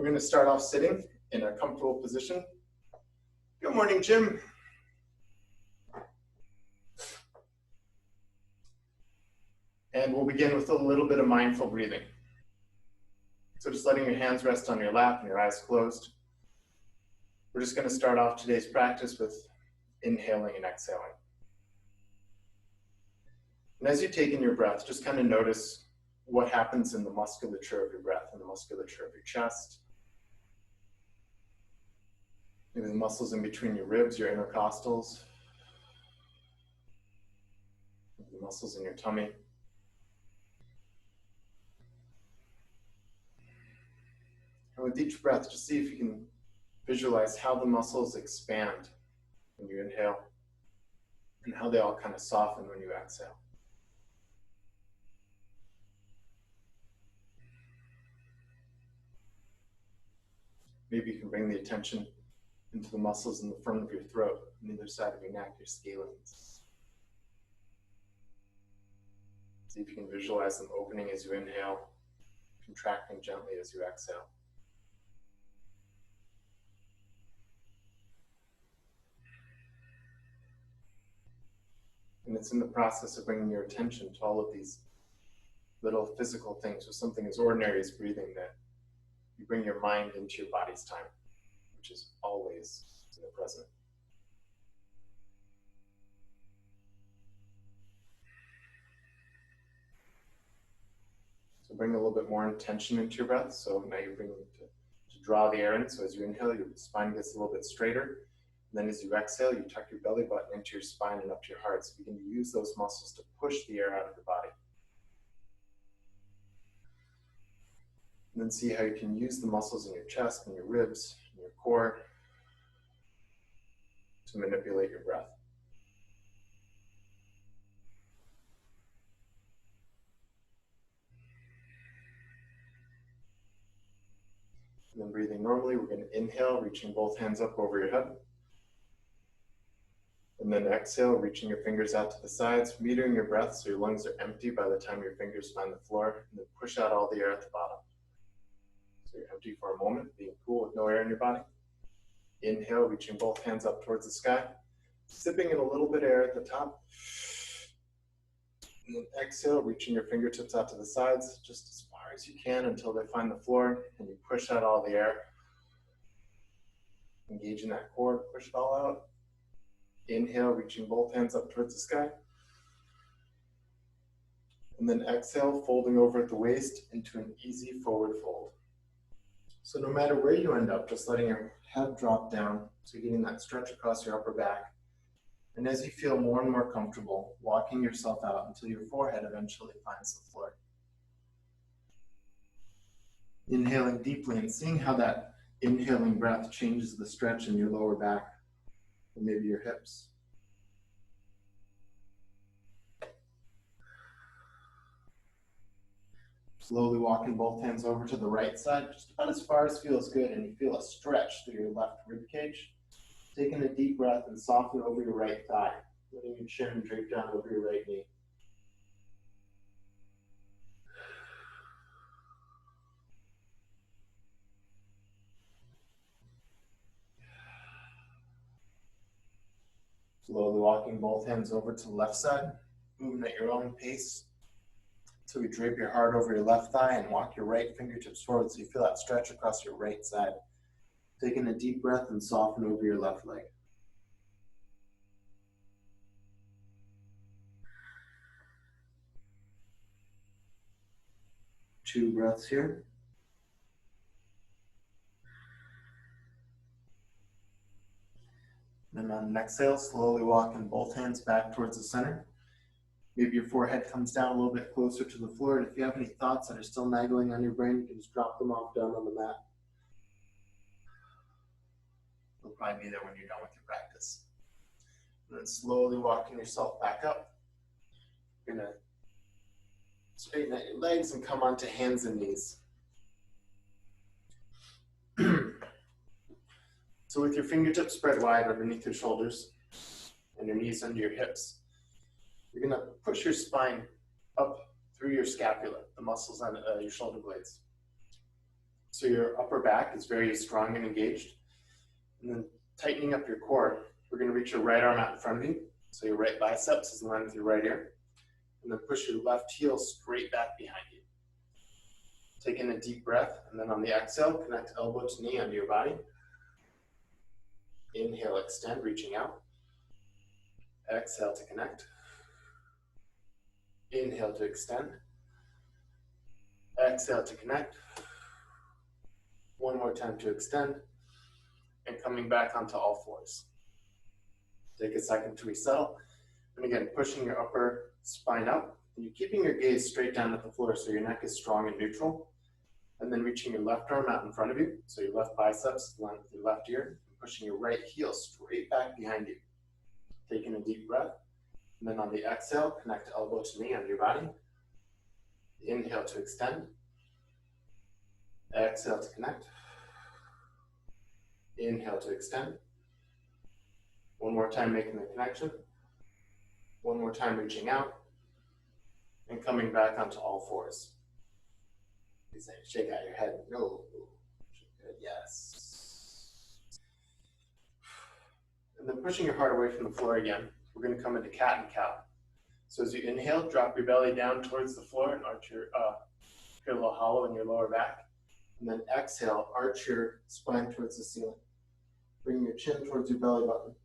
We're going to start off sitting in a comfortable position. Good morning, Jim. And we'll begin with a little bit of mindful breathing. So just letting your hands rest on your lap and your eyes closed. We're just going to start off today's practice with inhaling and exhaling. And as you take in your breath, just kind of notice what happens in the musculature of your breath and the musculature of your chest. Maybe the muscles in between your ribs, your intercostals, the muscles in your tummy. And with each breath, just see if you can visualize how the muscles expand when you inhale and how they all kind of soften when you exhale. Maybe you can bring the attention into the muscles in the front of your throat, on either side of your neck, your scalenes. See if you can visualize them opening as you inhale, contracting gently as you exhale. And it's in the process of bringing your attention to all of these little physical things, with something as ordinary as breathing, that you bring your mind into your body's time, which is always in the present. So bring a little bit more intention into your breath. So now you're bringing to draw the air in. So as you inhale, your spine gets a little bit straighter. And then as you exhale, you tuck your belly button into your spine and up to your heart. So begin to use those muscles to push the air out of your body. And then see how you can use the muscles in your chest and your ribs and your core to manipulate your breath. And then breathing normally, we're going to inhale, reaching both hands up over your head. And then exhale, reaching your fingers out to the sides, metering your breath so your lungs are empty by the time your fingers find the floor, and then push out all the air at the bottom. So you're empty for a moment, being cool with no air in your body. Inhale, reaching both hands up towards the sky, sipping in a little bit of air at the top. And then exhale, reaching your fingertips out to the sides, just as far as you can until they find the floor, and you push out all the air. Engage in that core, push it all out. Inhale, reaching both hands up towards the sky. And then exhale, folding over at the waist into an easy forward fold. So no matter where you end up, just letting your head drop down, so you're getting that stretch across your upper back. And as you feel more and more comfortable, walking yourself out until your forehead eventually finds the floor. Inhaling deeply and seeing how that inhaling breath changes the stretch in your lower back, or maybe your hips. Slowly walking both hands over to the right side, just about as far as feels good, and you feel a stretch through your left rib cage. Taking a deep breath and soften over your right thigh, letting your chin drape down over your right knee. Slowly walking both hands over to the left side, moving at your own pace. So you drape your heart over your left thigh and walk your right fingertips forward so you feel that stretch across your right side. Taking a deep breath and soften over your left leg. Two breaths here. Then on an exhale, slowly walking both hands back towards the center. Maybe your forehead comes down a little bit closer to the floor, and if you have any thoughts that are still nagging on your brain, you can just drop them off down on the mat. They'll probably be there when you're done with your practice. And then slowly walking yourself back up. You're going to straighten out your legs and come onto hands and knees. So with your fingertips spread wide underneath your shoulders and your knees under your hips, you're going to push your spine up through your scapula, the muscles on your shoulder blades. so your upper back is very strong and engaged. And then tightening up your core, we're going to reach your right arm out in front of you. So your right biceps is in line with your right ear. And then push your left heel straight back behind you. Take in a deep breath, and then on the exhale, connect elbow to knee under your body. Inhale, extend, reaching out. Exhale to connect. Inhale to extend. Exhale to connect. One more time to extend. And coming back onto all fours. Take a second to resettle. And again, pushing your upper spine up. And you're keeping your gaze straight down at the floor so your neck is strong and neutral. And then reaching your left arm out in front of you. So your left biceps aligned with your left ear. And pushing your right heel straight back behind you. Taking a deep breath. And then on the exhale, connect elbow to knee under your body. Inhale to extend. Exhale to connect. Inhale to extend. One more time making the connection. One more time reaching out. And coming back onto all fours. You say, shake out your head. No. Good. Yes. And then pushing your heart away from the floor again. We're going to come into cat and cow. So as you inhale, drop your belly down towards the floor and arch your, feel a little hollow in your lower back. And then exhale, arch your spine towards the ceiling. Bring your chin towards your belly button.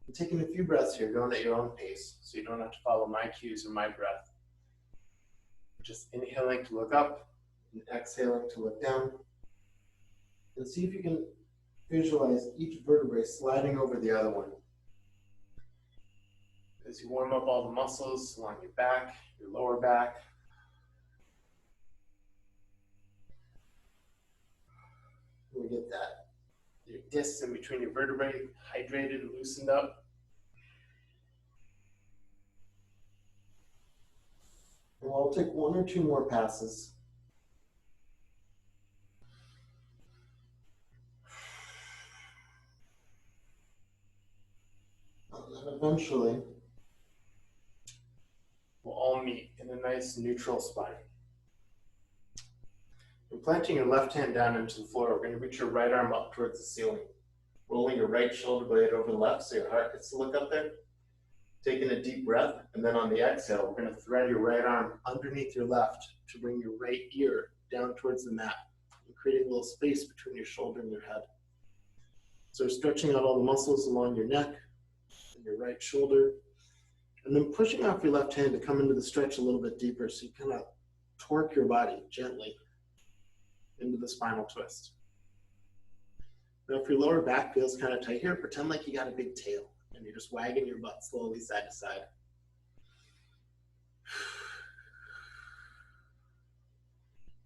And taking a few breaths here, going at your own pace, so you don't have to follow my cues or my breath. Just inhaling to look up and exhaling to look down. And see if you can visualize each vertebrae sliding over the other one. As you warm up all the muscles along your back, your lower back. We get that. Your discs in between your vertebrae hydrated and loosened up. And we'll take one or two more passes. And then eventually, we'll all meet in a nice neutral spine. And planting your left hand down into the floor, we're going to reach your right arm up towards the ceiling. Rolling your right shoulder blade over the left so your heart gets to look up there. Taking a deep breath, and then on the exhale, we're going to thread your right arm underneath your left to bring your right ear down towards the mat, and creating a little space between your shoulder and your head. So stretching out all the muscles along your neck and your right shoulder, and then pushing off your left hand to come into the stretch a little bit deeper so you kind of torque your body gently into the spinal twist. Now if your lower back feels kind of tight here, pretend like you got a big tail and you're just wagging your butt slowly side to side.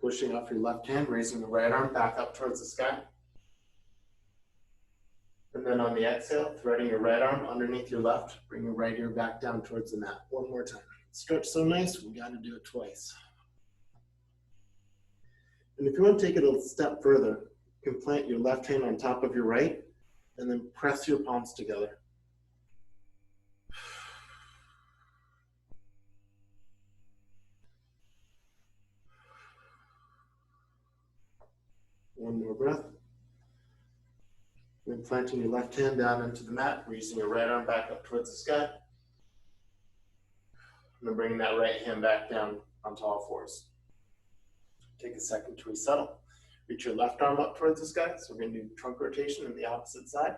Pushing off your left hand, raising the right arm back up towards the sky. And then on the exhale, threading your right arm underneath your left, bring your right ear back down towards the mat. One more time. Stretch so nice, we gotta do it twice. And if you want to take it a step further, you can plant your left hand on top of your right, and then press your palms together. One more breath. Then planting your left hand down into the mat, raising your right arm back up towards the sky. And then bringing that right hand back down onto all fours. Take a second to resettle. Reach your left arm up towards the sky. So we're going to do trunk rotation on the opposite side.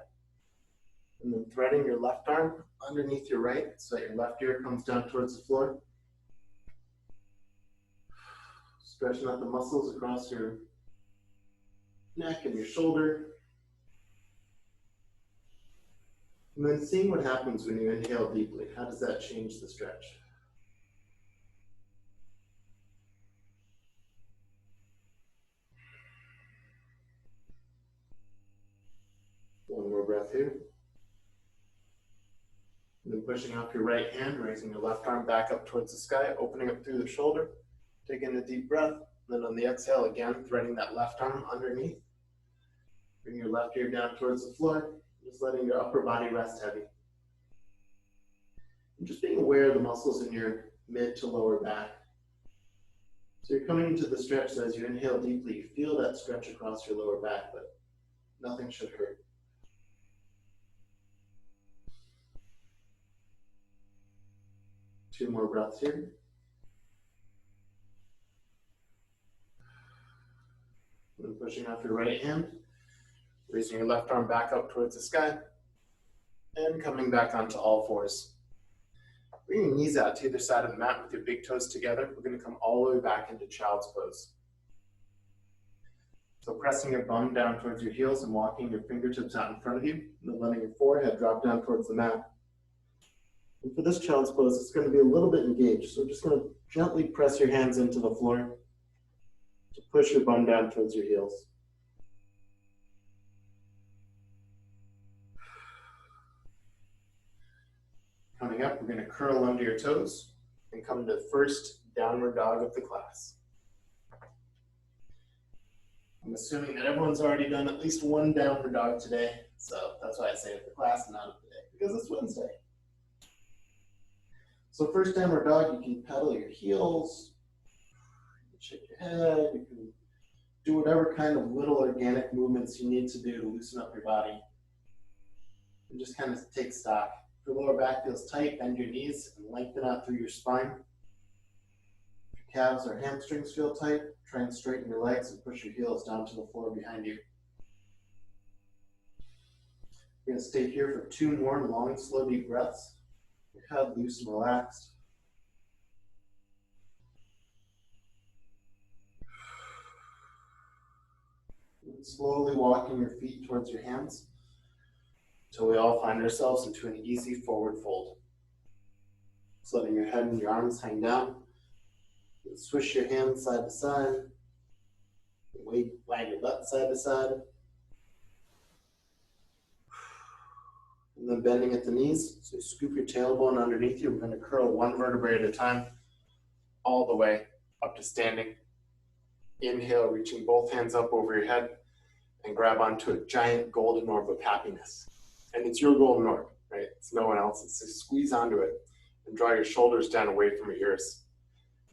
And then threading your left arm underneath your right so that your left ear comes down towards the floor. Stretching out the muscles across your neck and your shoulder. And then seeing what happens when you inhale deeply. How does that change the stretch? One more breath here. And then pushing off your right hand, raising your left arm back up towards the sky, opening up through the shoulder. Taking a deep breath. And then on the exhale, again, threading that left arm underneath. Bring your left ear down towards the floor. Just letting your upper body rest heavy. And just being aware of the muscles in your mid to lower back. So you're coming into the stretch, so as you inhale deeply, you feel that stretch across your lower back, but nothing should hurt. Two more breaths here. And pushing off your right hand, raising your left arm back up towards the sky, and coming back onto all fours. Bring your knees out to either side of the mat with your big toes together. We're going to come all the way back into child's pose. So pressing your bum down towards your heels and walking your fingertips out in front of you, and then letting your forehead drop down towards the mat. And for this child's pose, it's going to be a little bit engaged. So we're just going to gently press your hands into the floor to push your bum down towards your heels. Coming up, we're going to curl under your toes and come to the first downward dog of the class. I'm assuming that everyone's already done at least one downward dog today, so that's why I say of the class and not of the day, because it's Wednesday. So first downward dog, you can pedal your heels, you can shake your head, you can do whatever kind of little organic movements you need to do to loosen up your body. And just kind of take stock. If your lower back feels tight, bend your knees and lengthen out through your spine. If your calves or hamstrings feel tight, try and straighten your legs and push your heels down to the floor behind you. You're going to stay here for two more long, slow, deep breaths. Your head loose and relaxed. And slowly walking your feet towards your hands until we all find ourselves into an easy forward fold. Just letting your head and your arms hang down. And swish your hands side to side. Wag your butt side to side. And then bending at the knees. So you scoop your tailbone underneath you. We're going to curl one vertebrae at a time, all the way up to standing. Inhale, reaching both hands up over your head and grab onto a giant golden orb of happiness. And it's your golden orb, right? It's no one else's. So squeeze onto it and draw your shoulders down away from your ears.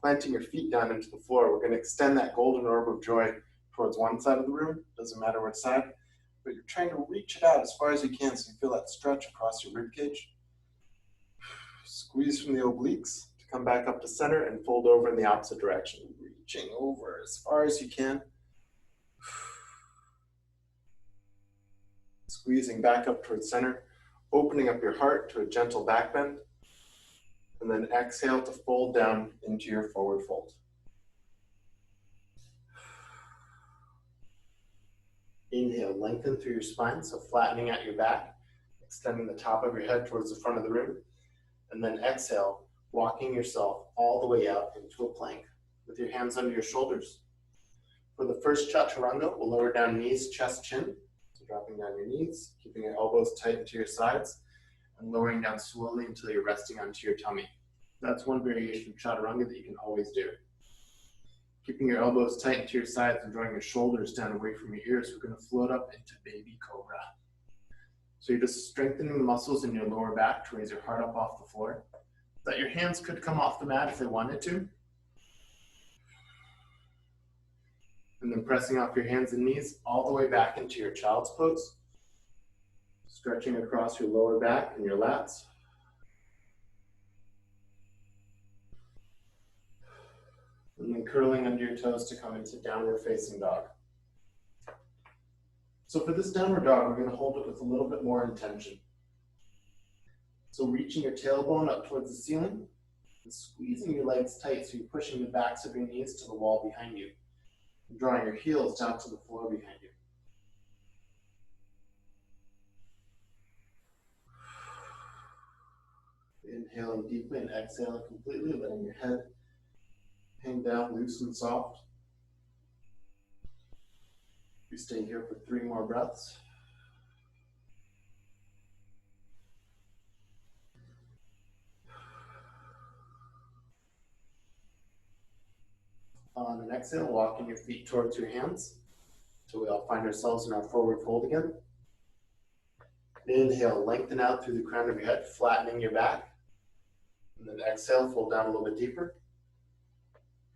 Planting your feet down into the floor, we're going to extend that golden orb of joy towards one side of the room, doesn't matter which side, but you're trying to reach it out as far as you can so you feel that stretch across your rib cage. Squeeze from the obliques to come back up to center and fold over in the opposite direction, reaching over as far as you can. Squeezing back up towards center, opening up your heart to a gentle back bend, and then exhale to fold down into your forward fold. Inhale, lengthen through your spine, so flattening out your back, extending the top of your head towards the front of the room, and then exhale, walking yourself all the way out into a plank with your hands under your shoulders. For the first chaturanga, we'll lower down knees, chest, chin. So dropping down your knees, keeping your elbows tight into your sides, and lowering down slowly until you're resting onto your tummy. That's one variation of chaturanga that you can always do. Keeping your elbows tight into your sides and drawing your shoulders down away from your ears, we're going to float up into baby cobra. So you're just strengthening the muscles in your lower back to raise your heart up off the floor. That your hands could come off the mat if they wanted to. And then pressing off your hands and knees all the way back into your child's pose. Stretching across your lower back and your lats. And then curling under your toes to come into downward facing dog. So for this downward dog, we're going to hold it with a little bit more intention. So reaching your tailbone up towards the ceiling and squeezing your legs tight so you're pushing the backs of your knees to the wall behind you. And drawing your heels down to the floor behind you. Inhaling deeply and exhaling completely, letting your head hang down loose and soft. We stay here for 3 more breaths. On an exhale, walking your feet towards your hands until we all find ourselves in our forward fold again. Inhale, lengthen out through the crown of your head, flattening your back. And then exhale, fold down a little bit deeper.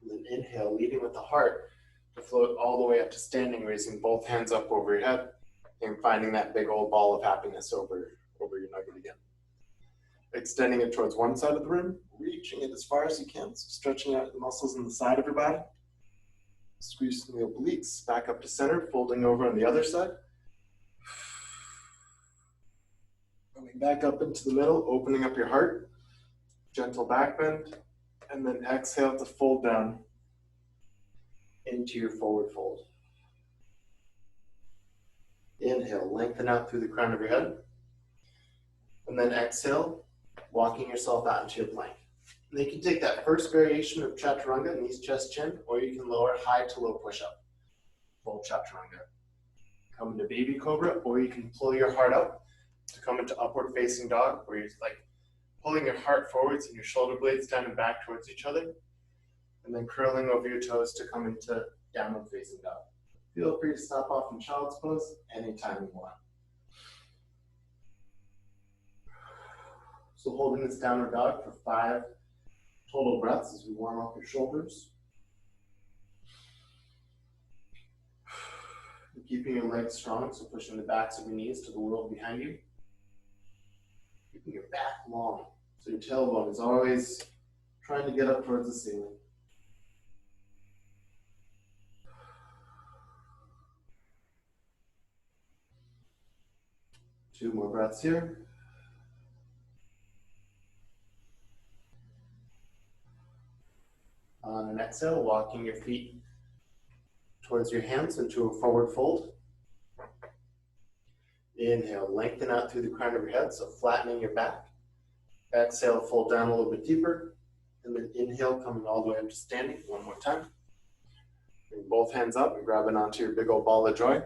And then inhale, leading with the heart to float all the way up to standing, raising both hands up over your head and finding that big old ball of happiness over your nugget again. Extending it towards one side of the room, reaching it as far as you can, so stretching out the muscles in the side of your body. Squeezing the obliques back up to center, folding over on the other side. Coming back up into the middle, opening up your heart. Gentle back bend, and then exhale to fold down into your forward fold. Inhale, lengthen out through the crown of your head. And then exhale, walking yourself out into your plank. And you can take that first variation of chaturanga, knees, chest, chin, or you can lower high to low push-up, full chaturanga. Come into baby cobra, or you can pull your heart up to come into upward facing dog, where you're like pulling your heart forwards and your shoulder blades down and back towards each other, and then curling over your toes to come into downward facing dog. Feel free to stop off in child's pose anytime you want. So holding this downward dog for 5 total breaths as we warm up your shoulders. And keeping your legs strong, so pushing the backs of your knees to the world behind you. Keeping your back long, so your tailbone is always trying to get up towards the ceiling. Two more breaths here. On an exhale, walking your feet towards your hands into a forward fold. Inhale, lengthen out through the crown of your head, so flattening your back. Exhale, fold down a little bit deeper. And then inhale, coming all the way up to standing. One more time. Bring both hands up and grabbing onto your big old ball of joy.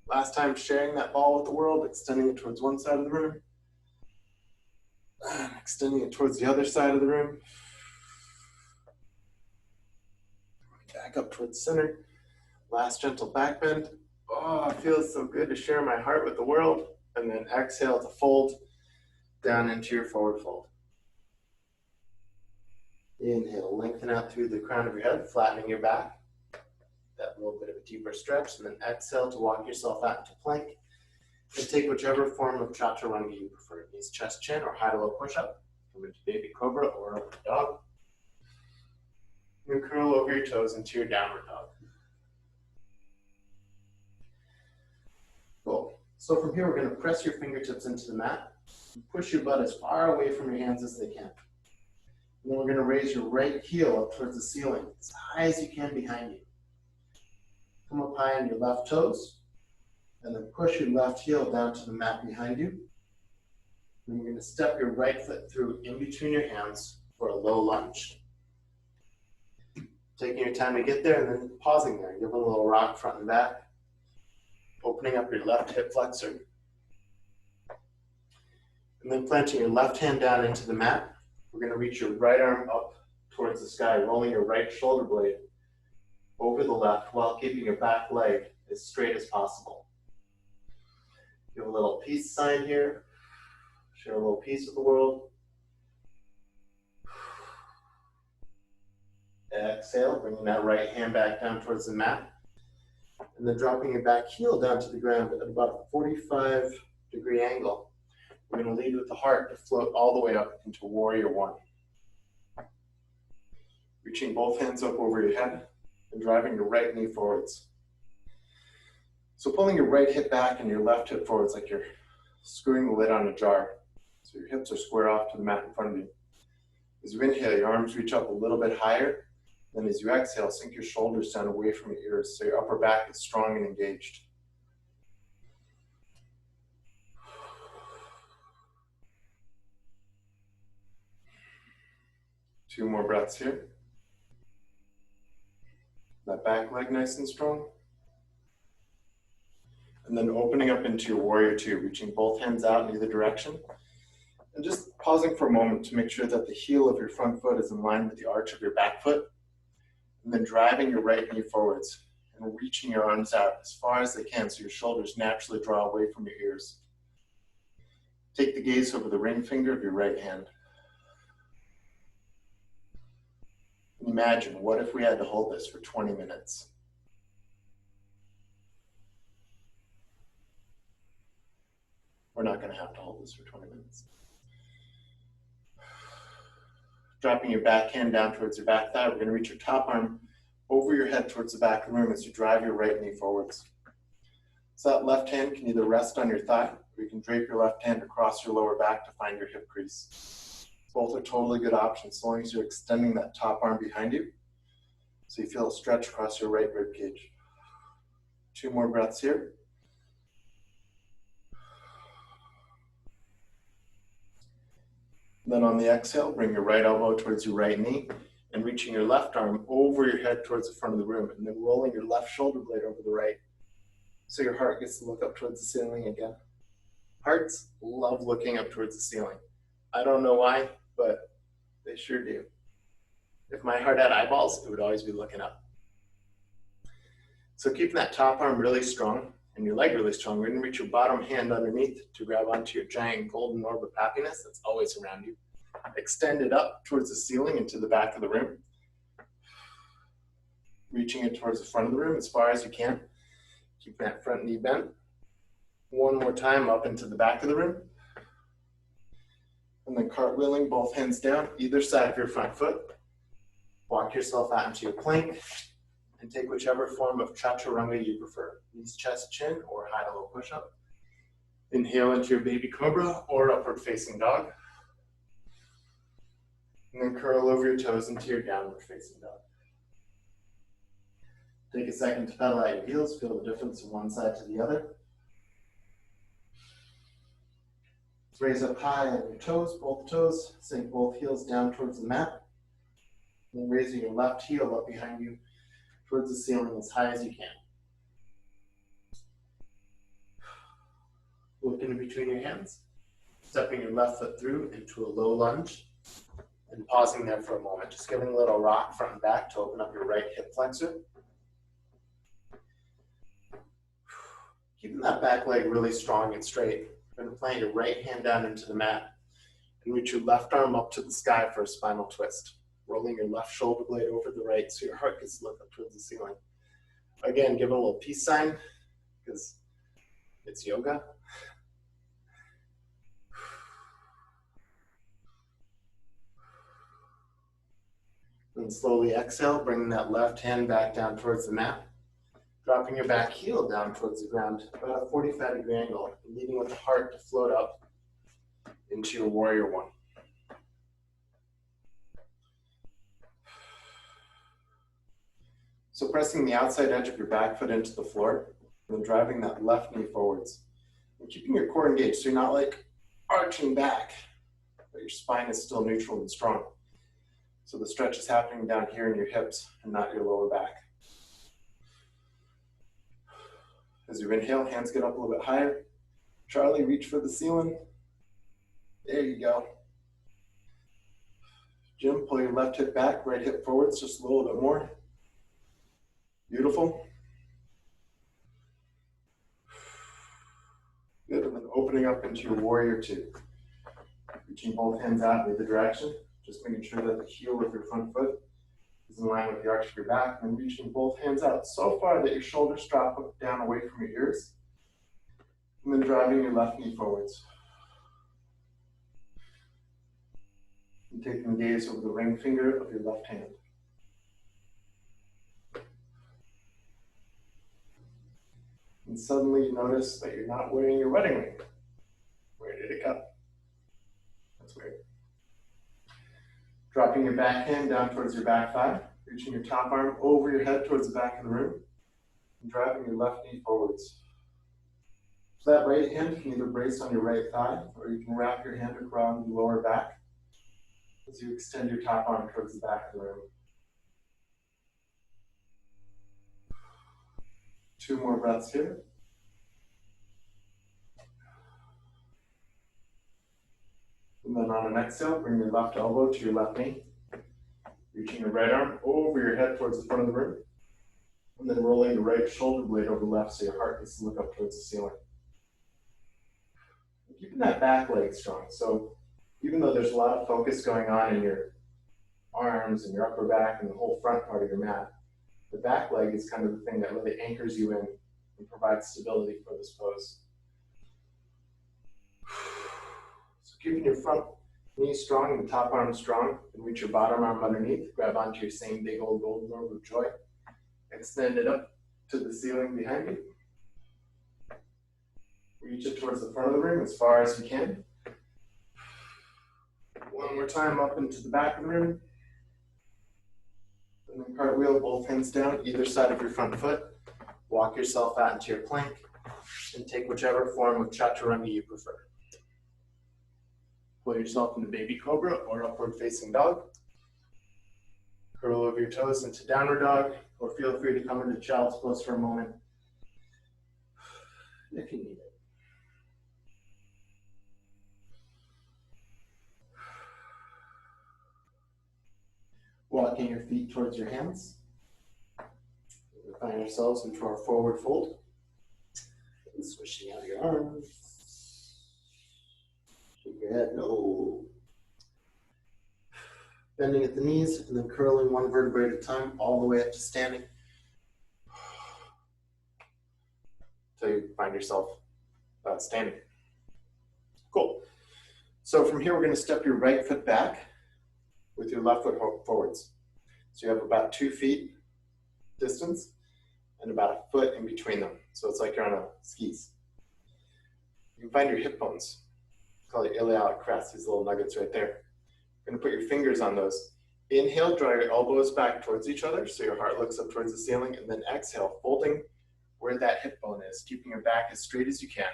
Last time, sharing that ball with the world, extending it towards one side of the room. And extending it towards the other side of the room. Back up towards center. Last gentle back bend. Oh, it feels so good to share my heart with the world. And then exhale to fold down into your forward fold. Inhale, lengthen out through the crown of your head, flattening your back. That little bit of a deeper stretch. And then exhale to walk yourself out into plank. And take whichever form of chaturanga you prefer. Knees, chest, chin, or high to low push-up. Come into baby cobra or upward dog. You curl over your toes into your downward dog. Cool. So from here, we're going to press your fingertips into the mat. Push your butt as far away from your hands as they can. And then we're going to raise your right heel up towards the ceiling, as high as you can behind you. Come up high on your left toes, and then push your left heel down to the mat behind you. And we're going to step your right foot through in between your hands for a low lunge. Taking your time to get there and then pausing there. Give it a little rock front and back. Opening up your left hip flexor. And then planting your left hand down into the mat. We're going to reach your right arm up towards the sky, rolling your right shoulder blade over the left while keeping your back leg as straight as possible. Give a little peace sign here. Share a little peace with the world. Exhale, bringing that right hand back down towards the mat. And then dropping your back heel down to the ground at about a 45-degree angle. We're going to lead with the heart to float all the way up into warrior one. Reaching both hands up over your head and driving your right knee forwards. So pulling your right hip back and your left hip forwards like you're screwing the lid on a jar. So your hips are square off to the mat in front of you. As you inhale, your arms reach up a little bit higher. Then as you exhale, sink your shoulders down away from your ears so your upper back is strong and engaged. Two more breaths here. That back leg nice and strong. And then opening up into your warrior two, reaching both hands out in either direction. And just pausing for a moment to make sure that the heel of your front foot is in line with the arch of your back foot. And then driving your right knee forwards and reaching your arms out as far as they can so your shoulders naturally draw away from your ears. Take the gaze over the ring finger of your right hand. And Imagine, what if we had to hold this for 20 minutes? We're not going to have to hold this for 20 minutes. Dropping your back hand down towards your back thigh, we're going to reach your top arm over your head towards the back of the room as you drive your right knee forwards. So that left hand can either rest on your thigh, or you can drape your left hand across your lower back to find your hip crease. Both are totally good options, as long as you're extending that top arm behind you, so you feel a stretch across your right rib cage. 2 more breaths here. Then on the exhale, bring your right elbow towards your right knee and reaching your left arm over your head towards the front of the room, and then rolling your left shoulder blade over the right. So your heart gets to look up towards the ceiling again. Hearts love looking up towards the ceiling. I don't know why, but they sure do. If my heart had eyeballs, it would always be looking up. So keeping that top arm really strong and your leg really strong, we're going to reach your bottom hand underneath to grab onto your giant golden orb of happiness that's always around you. Extend it up towards the ceiling and to the back of the room. Reaching it towards the front of the room as far as you can. Keep that front knee bent. 1 more time up into the back of the room. And then cartwheeling both hands down, either side of your front foot. Walk yourself out into your plank and take whichever form of chaturanga you prefer. Knees, chest, chin, or high to low push-up. Inhale into your baby cobra or upward facing dog. And then curl over your toes into your downward facing dog. Take a second to pedal out your heels, feel the difference from one side to the other. Raise up high on your toes, both toes, sink both heels down towards the mat. And then raising your left heel up behind you towards the ceiling as high as you can. Look in between your hands, stepping your left foot through into a low lunge and pausing there for a moment, just giving a little rock front and back to open up your right hip flexor. Keeping that back leg really strong and straight. You're going to plant your right hand down into the mat and reach your left arm up to the sky for a spinal twist. Rolling your left shoulder blade over the right so your heart gets to look up towards the ceiling. Again, give it a little peace sign because it's yoga. Then slowly exhale, bringing that left hand back down towards the mat. Dropping your back heel down towards the ground, about a 45-degree angle, and leaving with the heart to float up into your warrior one. So pressing the outside edge of your back foot into the floor, and then driving that left knee forwards. And keeping your core engaged, so you're not like arching back, but your spine is still neutral and strong. So the stretch is happening down here in your hips and not your lower back. As you inhale, hands get up a little bit higher. Charlie, reach for the ceiling. There you go. Jim, pull your left hip back, right hip forwards, just a little bit more. Beautiful. Good, and then opening up into your warrior two. Reaching both hands out in either direction, just making sure that the heel of your front foot is in line with the arch of your back, and reaching both hands out so far that your shoulders drop down away from your ears, and then driving your left knee forwards. And taking the gaze over the ring finger of your left hand. And suddenly you notice that you're not wearing your wedding ring. Where did it go? That's weird. Dropping your back hand down towards your back thigh, reaching your top arm over your head towards the back of the room, and driving your left knee forwards. So that right hand can either brace on your right thigh, or you can wrap your hand around your lower back as you extend your top arm towards the back of the room. 2 more breaths here. And then on an exhale, bring your left elbow to your left knee, reaching your right arm over your head towards the front of the room, and then rolling your right shoulder blade over the left so your heart gets to look up towards the ceiling. Keeping that back leg strong. So even though there's a lot of focus going on in your arms and your upper back and the whole front part of your mat. The back leg is kind of the thing that really anchors you in and provides stability for this pose. So keeping your front knee strong and the top arm strong, and reach your bottom arm underneath. Grab onto your same big old golden orb of joy. Extend it up to the ceiling behind you. Reach it towards the front of the room as far as you can. One more time up into the back of the room. And then cartwheel both hands down, either side of your front foot. Walk yourself out into your plank and take whichever form of chaturanga you prefer. Pull yourself into baby cobra or upward facing dog. Curl over your toes into downward dog, or feel free to come into child's pose for a moment if you need it. Walking your feet towards your hands. We find ourselves into our forward fold. And swishing out your arms. Shake your head, no. Bending at the knees and then curling one vertebrae at a time all the way up to standing. Until you find yourself standing. Cool. So from here, we're going to step your right foot back with your left foot forwards. So you have about 2 feet distance and about a foot in between them. So it's like you're on a skis. You can find your hip bones. It's called the iliac crest, these little nuggets right there. You're going to put your fingers on those. Inhale, draw your elbows back towards each other so your heart looks up towards the ceiling, and then exhale, folding where that hip bone is, keeping your back as straight as you can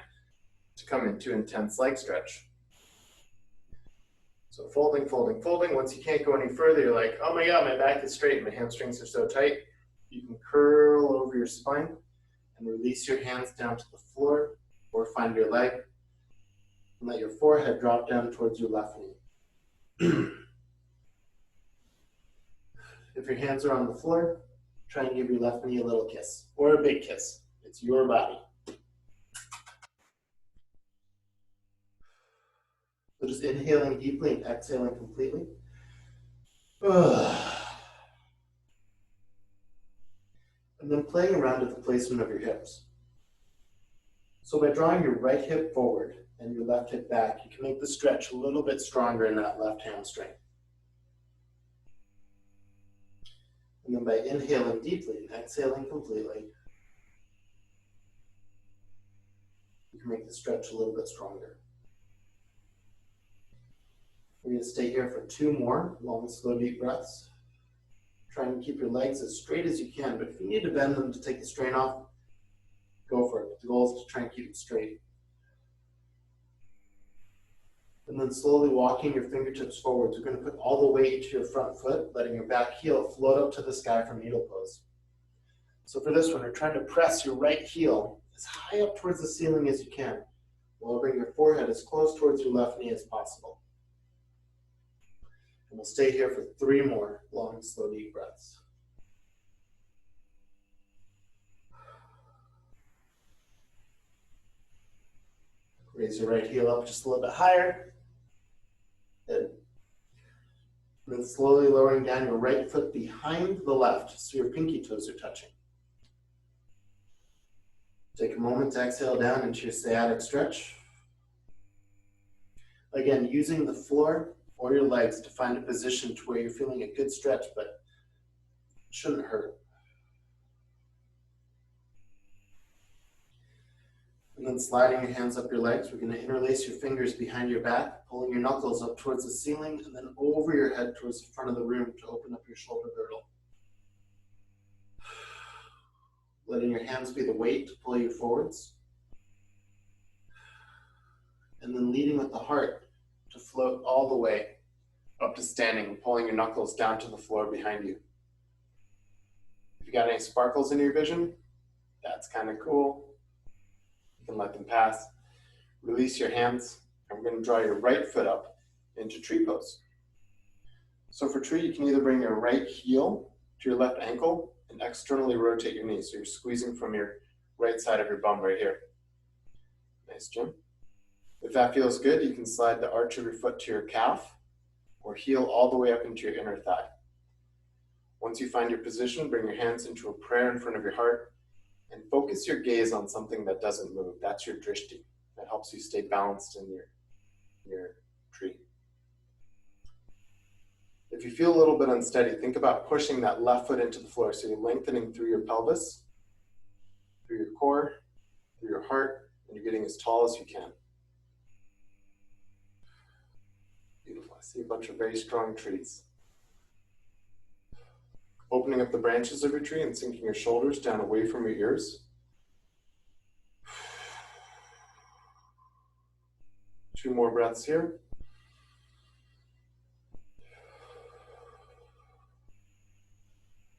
to come into intense leg stretch. So folding, folding, folding. Once you can't go any further, you're like, oh my God, my back is straight, my hamstrings are so tight. You can curl over your spine and release your hands down to the floor or find your leg and let your forehead drop down towards your left knee. If your hands are on the floor, try and give your left knee a little kiss or a big kiss. It's your body. So just inhaling deeply and exhaling completely. And then playing around with the placement of your hips. So by drawing your right hip forward and your left hip back, you can make the stretch a little bit stronger in that left hamstring. And then by inhaling deeply and exhaling completely, you can make the stretch a little bit stronger. We're going to stay here for 2 more long, slow, deep breaths. Try and keep your legs as straight as you can, but if you need to bend them to take the strain off, go for it. The goal is to try and keep it straight. And then slowly walking your fingertips forwards. You're going to put all the weight to your front foot, letting your back heel float up to the sky from needle pose. So for this one, you're trying to press your right heel as high up towards the ceiling as you can, while bring your forehead as close towards your left knee as possible. And we'll stay here for 3 more long, slow, deep breaths. Raise your right heel up just a little bit higher. Good. And then slowly lowering down your right foot behind the left so your pinky toes are touching. Take a moment to exhale down into your sciatic stretch. Again, using the floor or your legs to find a position to where you're feeling a good stretch, but it shouldn't hurt. And then sliding your hands up your legs, we're going to interlace your fingers behind your back, pulling your knuckles up towards the ceiling and then over your head towards the front of the room to open up your shoulder girdle. Letting your hands be the weight to pull you forwards. And then leading with the heart to float all the way up to standing, pulling your knuckles down to the floor behind you. If you got any sparkles in your vision, that's kind of cool. You can let them pass. Release your hands, and we're going to draw your right foot up into tree pose. So for tree, you can either bring your right heel to your left ankle and externally rotate your knees. So you're squeezing from your right side of your bum right here. Nice, Jim. If that feels good, you can slide the arch of your foot to your calf or heel all the way up into your inner thigh. Once you find your position, bring your hands into a prayer in front of your heart and focus your gaze on something that doesn't move. That's your drishti. That helps you stay balanced in your tree. If you feel a little bit unsteady, think about pushing that left foot into the floor. So you're lengthening through your pelvis, through your core, through your heart, and you're getting as tall as you can. Beautiful. I see a bunch of very strong trees. Opening up the branches of your tree and sinking your shoulders down away from your ears. 2 more breaths here.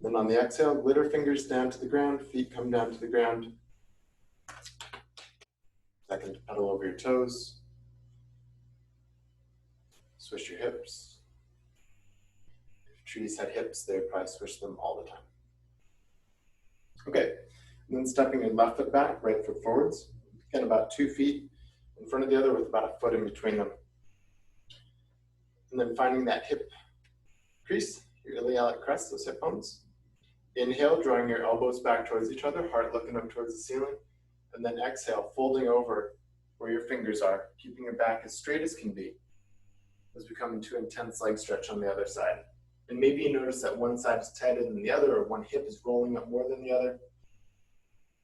Then on the exhale, glitter fingers down to the ground, feet come down to the ground. Second to pedal over your toes. Swish your hips. If trees had hips, they would probably swish them all the time. Okay, and then stepping your left foot back, right foot forwards. Get about 2 feet in front of the other with about a foot in between them. And then finding that hip crease, your iliac crest, those hip bones. Inhale, drawing your elbows back towards each other, heart looking up towards the ceiling. And then exhale, folding over where your fingers are, keeping your back as straight as can be as we come into intense leg stretch on the other side. And maybe you notice that one side is tighter than the other, or one hip is rolling up more than the other.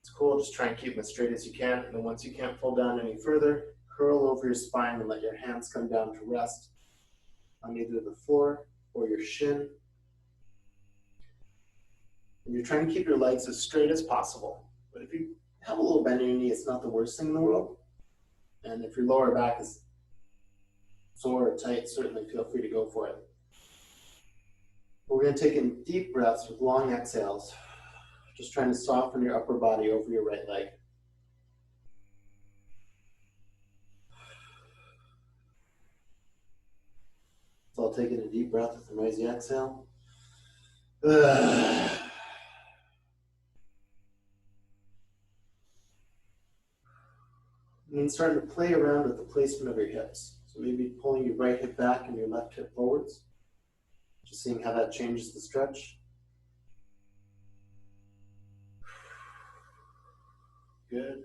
It's cool, just try and keep them as straight as you can. And then once you can't fold down any further, curl over your spine and let your hands come down to rest on either the floor or your shin. And you're trying to keep your legs as straight as possible. But if you have a little bend in your knee, it's not the worst thing in the world. And if your lower back is sore or tight, certainly feel free to go for it. We're going to take in deep breaths with long exhales, just trying to soften your upper body over your right leg. So I'll take in a deep breath with a noisy exhale. And then starting to play around with the placement of your hips. So maybe pulling your right hip back and your left hip forwards. Just seeing how that changes the stretch. Good.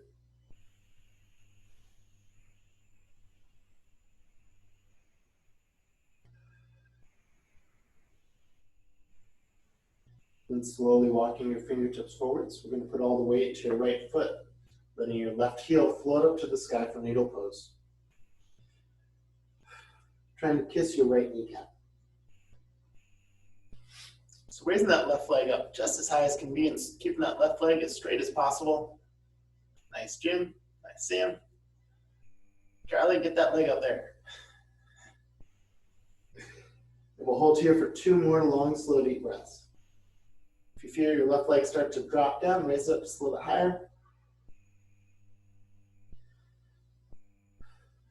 Then slowly walking your fingertips forwards. We're going to put all the weight to your right foot, letting your left heel float up to the sky for needle pose. Trying to kiss your right kneecap. So raising that left leg up just as high as can be and keeping that left leg as straight as possible. Nice, Jim. Nice, Sam. Charlie, get that leg up there. And we'll hold here for 2 more long, slow, deep breaths. If you feel your left leg start to drop down, raise it up just a little bit higher.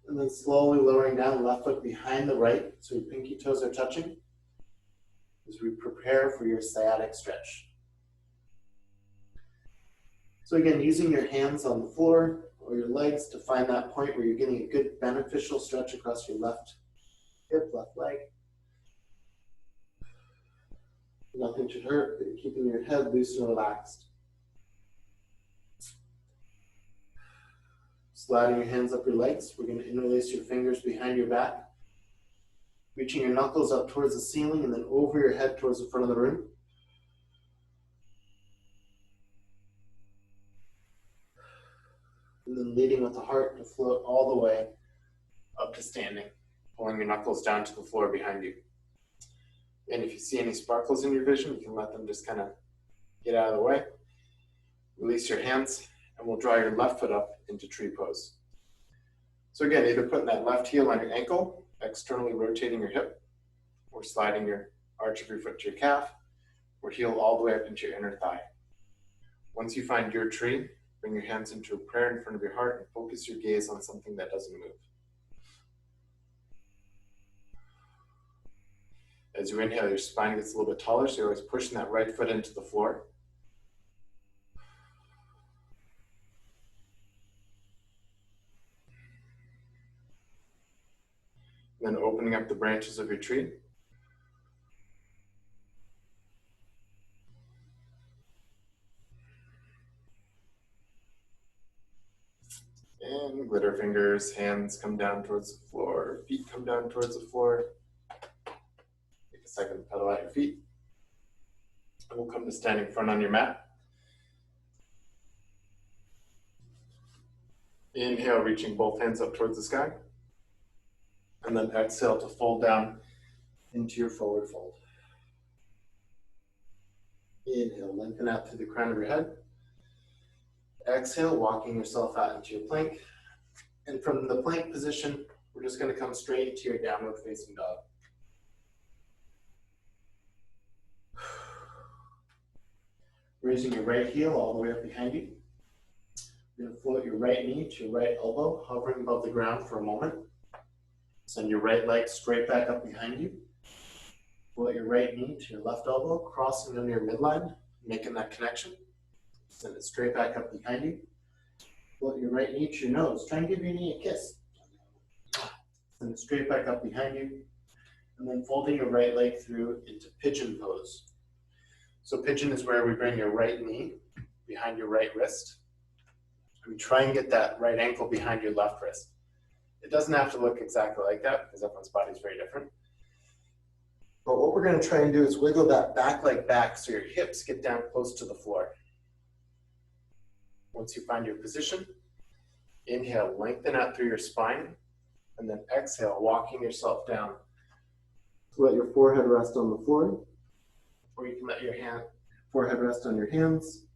And then slowly lowering down, left foot behind the right, so your pinky toes are touching as we prepare for your sciatic stretch. So again, using your hands on the floor or your legs to find that point where you're getting a good beneficial stretch across your left hip, left leg. Nothing should hurt, but you're keeping your head loose and relaxed. Sliding your hands up your legs. We're going to interlace your fingers behind your back. Reaching your knuckles up towards the ceiling and then over your head towards the front of the room. And then leading with the heart to float all the way up to standing, pulling your knuckles down to the floor behind you. And if you see any sparkles in your vision, you can let them just kind of get out of the way. Release your hands, and we'll draw your left foot up into tree pose. So again, either putting that left heel on your ankle, externally rotating your hip, or sliding your arch of your foot to your calf, or heel all the way up into your inner thigh. Once you find your tree, bring your hands into a prayer in front of your heart and focus your gaze on something that doesn't move. As you inhale, your spine gets a little bit taller, so you're always pushing that right foot into the floor. Then opening up the branches of your tree. And glitter fingers, hands come down towards the floor, feet come down towards the floor. Take a second to pedal out your feet. And we'll come to standing front on your mat. Inhale, reaching both hands up towards the sky. And then exhale to fold down into your forward fold. Inhale, lengthen out through the crown of your head. Exhale, walking yourself out into your plank. And from the plank position, we're just going to come straight into your downward facing dog. Raising your right heel all the way up behind you. You're going to float your right knee to your right elbow, hovering above the ground for a moment. Send your right leg straight back up behind you. Float your right knee to your left elbow, crossing under your midline, making that connection. Send it straight back up behind you. Float your right knee to your nose. Try and give your knee a kiss. Send it straight back up behind you. And then folding your right leg through into pigeon pose. So pigeon is where we bring your right knee behind your right wrist. We try and get that right ankle behind your left wrist. It doesn't have to look exactly like that because everyone's body is very different. But what we're going to try and do is wiggle that back leg back so your hips get down close to the floor. Once you find your position, inhale, lengthen out through your spine, and then exhale, walking yourself down. So let your forehead rest on the floor, or you can let your forehead rest on your hands.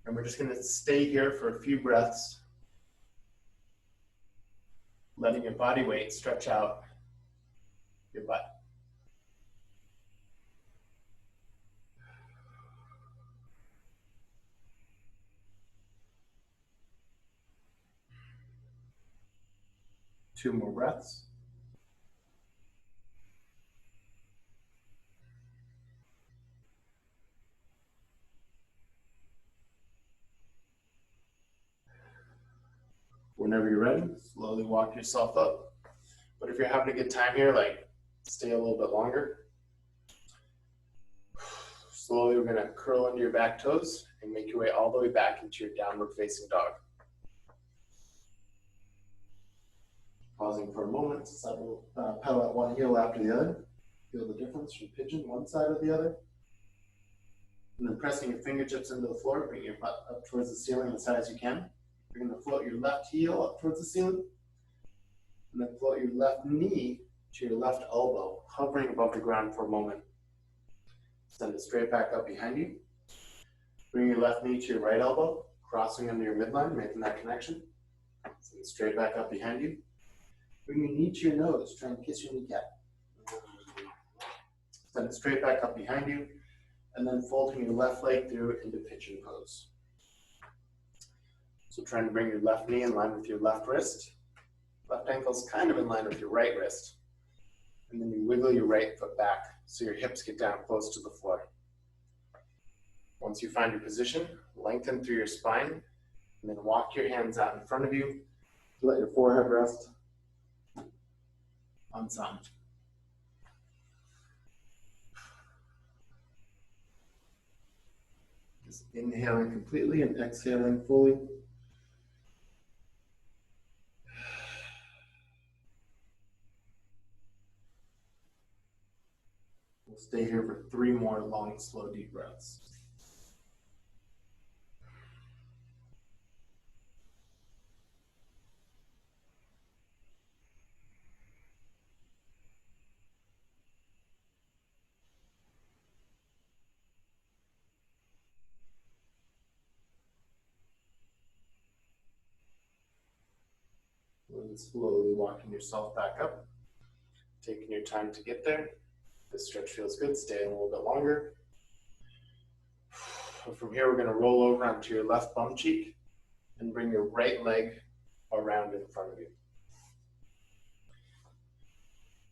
And we're just going to stay here for a few breaths, letting your body weight stretch out your butt. Two more breaths. Whenever you're ready, slowly walk yourself up. But if you're having a good time here, like stay a little bit longer. Slowly we're gonna curl under your back toes and make your way all the way back into your downward facing dog. Pausing for a moment, pedal out one heel after the other. Feel the difference from pigeon, one side or the other. And then pressing your fingertips into the floor, bring your butt up towards the ceiling as high as you can. You're going to float your left heel up towards the ceiling. And then float your left knee to your left elbow, hovering above the ground for a moment. Send it straight back up behind you. Bring your left knee to your right elbow, crossing under your midline, making that connection. Send it straight back up behind you. Bring your knee to your nose, try and kiss your kneecap. Send it straight back up behind you, and then folding your left leg through into pigeon pose. So trying to bring your left knee in line with your left wrist. Left ankle's kind of in line with your right wrist. And then you wiggle your right foot back so your hips get down close to the floor. Once you find your position, lengthen through your spine, and then walk your hands out in front of you to let your forehead rest on some. Just inhaling completely and exhaling fully. We'll stay here for 3 more long, slow, deep breaths. And slowly walking yourself back up, taking your time to get there. If this stretch feels good, stay a little bit longer. From here, we're going to roll over onto your left bum cheek and bring your right leg around in front of you.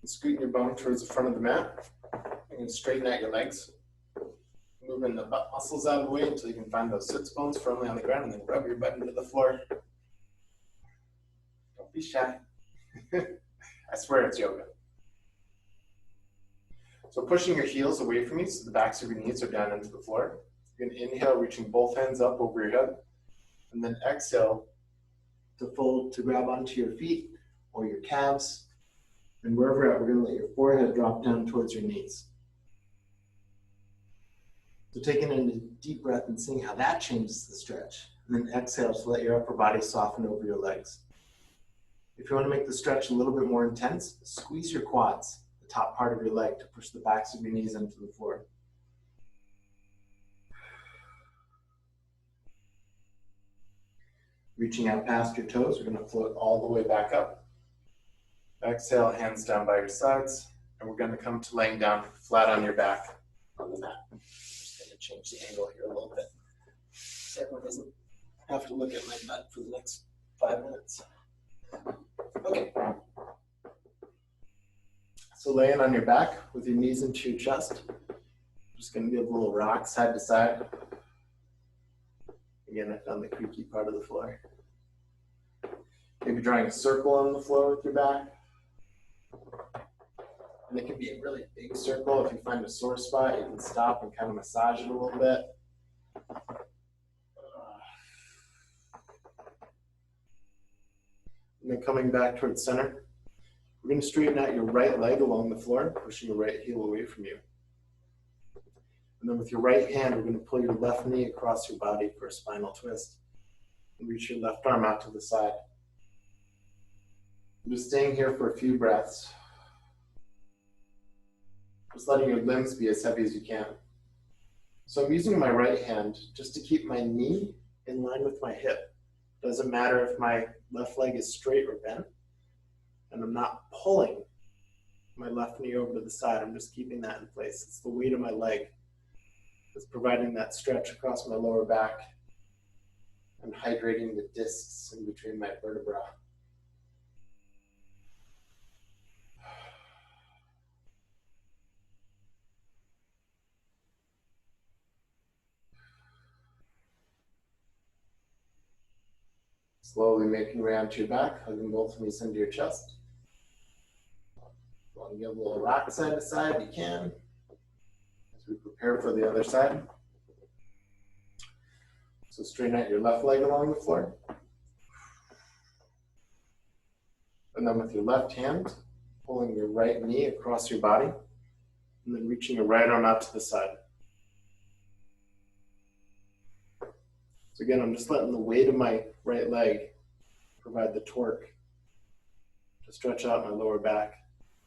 And scooting your bum towards the front of the mat. You can straighten out your legs. Moving the butt muscles out of the way until you can find those sits bones firmly on the ground, and then rub your butt into the floor. Don't be shy. I swear it's yoga. So pushing your heels away from you so the backs of your knees are down into the floor. You're going to inhale, reaching both hands up over your head, and then exhale to fold, to grab onto your feet or your calves. And wherever you're at, we're going to let your forehead drop down towards your knees. So taking in a deep breath and seeing how that changes the stretch. And then exhale to let your upper body soften over your legs. If you want to make the stretch a little bit more intense, squeeze your quads, the top part of your leg, to push the backs of your knees into the floor. Reaching out past your toes, we're going to float all the way back up. Exhale, hands down by your sides, and we're going to come to laying down flat on your back on the mat. I'm just going to change the angle here a little bit so everyone doesn't have to look at my butt for the next 5 minutes. Okay. So laying on your back with your knees into your chest, I'm just going to give a little rock side to side. Again, I found the creaky part of the floor. Maybe drawing a circle on the floor with your back. And it can be a really big circle. If you find a sore spot, you can stop and kind of massage it a little bit. And then coming back towards center, we're going to straighten out your right leg along the floor, pushing your right heel away from you. And then with your right hand, we're going to pull your left knee across your body for a spinal twist. And reach your left arm out to the side. I'm just staying here for a few breaths. Just letting your limbs be as heavy as you can. So I'm using my right hand just to keep my knee in line with my hip. Doesn't matter if my left leg is straight or bent. And I'm not pulling my left knee over to the side. I'm just keeping that in place. It's the weight of my leg that's providing that stretch across my lower back and hydrating the discs in between my vertebrae. Slowly making your way onto your back, hugging both knees into your chest. Want to give a little rock side to side, you can, as we prepare for the other side. So straighten out your left leg along the floor. And then with your left hand, pulling your right knee across your body, and then reaching your right arm out to the side. So again, I'm just letting the weight of my right leg provide the torque to stretch out my lower back.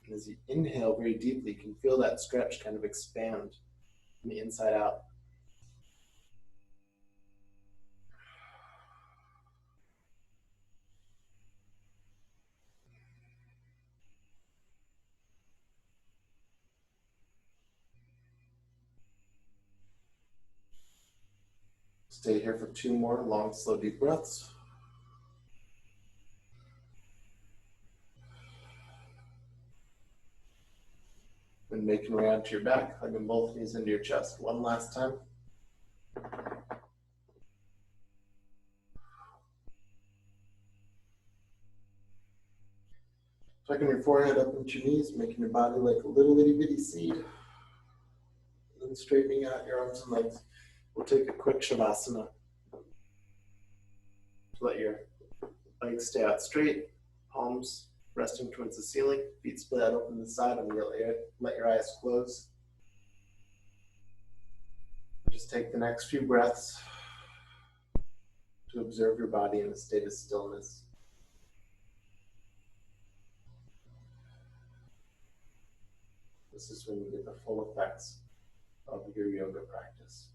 And as you inhale very deeply, you can feel that stretch kind of expand from the inside out. Stay here for 2 more long, slow, deep breaths. And making your way onto your back, hugging both knees into your chest. One last time. Tucking your forehead up into your knees, making your body like a little itty bitty seed. And then straightening out your arms and legs. We'll take a quick Shavasana. Let your legs stay out straight, palms resting towards the ceiling, feet split out open to the side, and let your eyes close. Just take the next few breaths to observe your body in a state of stillness. This is when you get the full effects of your yoga practice.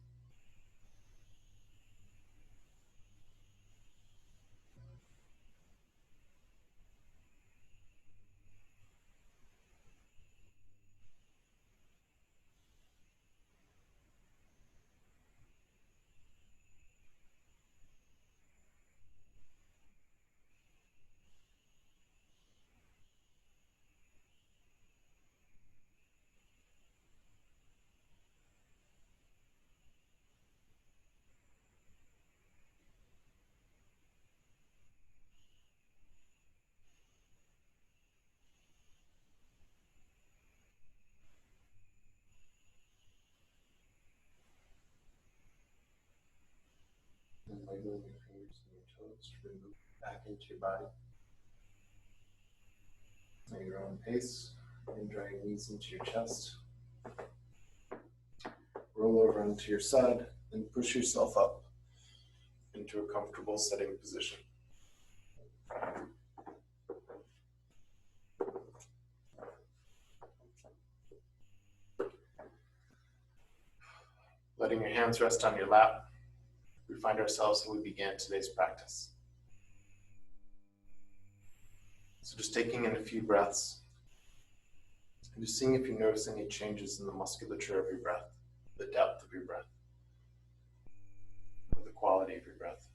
wiggling your fingers and your toes to move back into your body. At your own pace, and draw your knees into your chest. Roll over onto your side and push yourself up into a comfortable sitting position. Letting your hands rest on your lap, we find ourselves as we began today's practice. So just taking in a few breaths and just seeing if you notice any changes in the musculature of your breath, the depth of your breath, or the quality of your breath.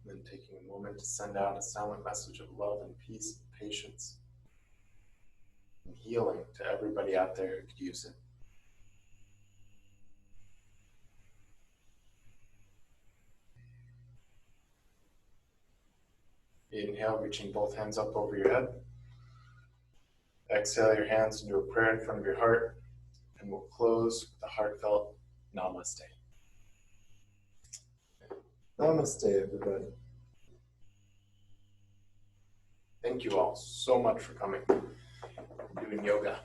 And then taking a moment to send out a silent message of love and peace and patience and healing to everybody out there who could use it. Inhale, reaching both hands up over your head. Exhale your hands into a prayer in front of your heart, and we'll close with a heartfelt namaste. Namaste, everybody. Thank you all so much for coming and doing yoga.